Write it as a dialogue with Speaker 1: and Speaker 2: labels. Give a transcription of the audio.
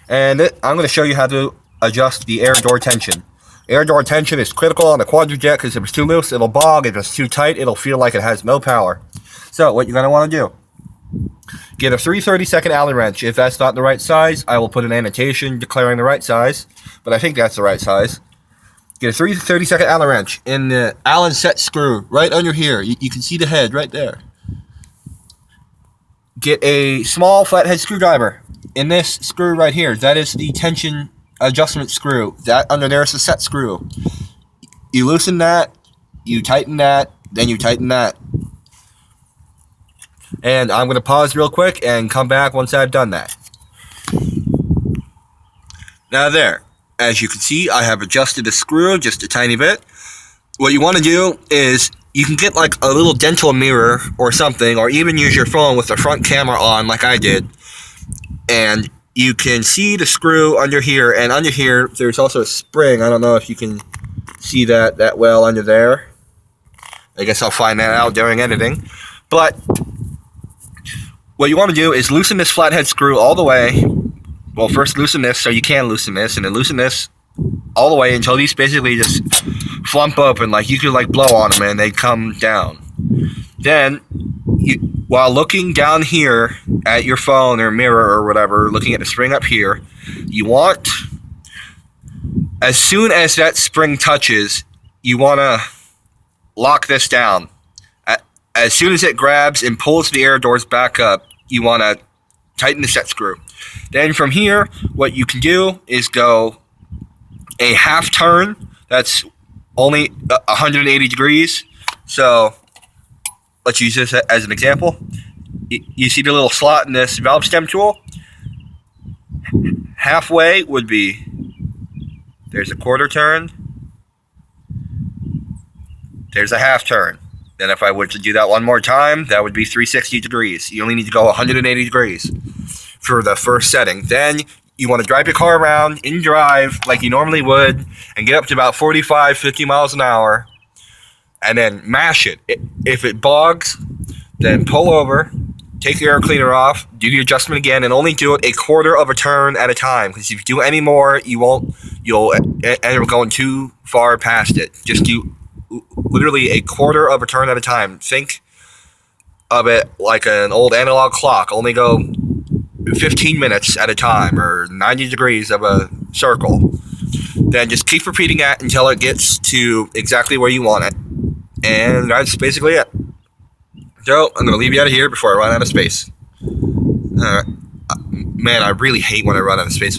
Speaker 1: And I'm going to show you how to adjust the air door tension. Air door tension is critical on the Quadrajet because if it's too loose, it'll bog. If it's too tight, it'll feel like it has no power. So what you're going to want to do, get a 3/32 Allen wrench. If that's not the right size, I will put an annotation declaring the right size, but I think that's the right size. Get a 3/32 Allen wrench in the Allen set screw right under here. You can see the head right there. Get a small flathead screwdriver in this screw right here. That is the tension adjustment screw. That under there is the set screw. You loosen that, you tighten that, then you tighten that. And I'm going to pause real quick and come back once I've done that. Now there, as you can see, I have adjusted the screw just a tiny bit. What you want to do is you can get like a little dental mirror or something, or even use your phone with the front camera on like I did. And you can see the screw under here, and under here there's also a spring. I don't know if you can see that well under there. I guess I'll find that out during editing. But what you want to do is loosen this flathead screw all the way. Well, first loosen this so you can loosen this, and then loosen this all the way until these basically just flump open, like you could like blow on them and they come down. Then, while looking down here at your phone or mirror or whatever, looking at the spring up here, you want, as soon as that spring touches, you want to lock this down. As soon as it grabs and pulls the air doors back up, you want to tighten the set screw. Then from here, what you can do is go a half turn. That's only 180 degrees. So let's use this as an example. You see the little slot in this valve stem tool? Halfway would be, there's a quarter turn, there's a half turn. Then if I were to do that one more time, that would be 360 degrees. You only need to go 180 degrees for the first setting. Then you want to drive your car around in drive like you normally would and get up to about 45, 50 miles an hour and then mash it. If it bogs, then pull over, take the air cleaner off, do the adjustment again, and only do it a quarter of a turn at a time. Because if you do any more, you'll end up going too far past it. Just do literally a quarter of a turn at a time. Think of it like an old analog clock. Only go 15 minutes at a time, or 90 degrees of a circle. Then just keep repeating that until it gets to exactly where you want it. And that's basically it. So I'm going to leave you out of here before I run out of space. Man, I really hate when I run out of space.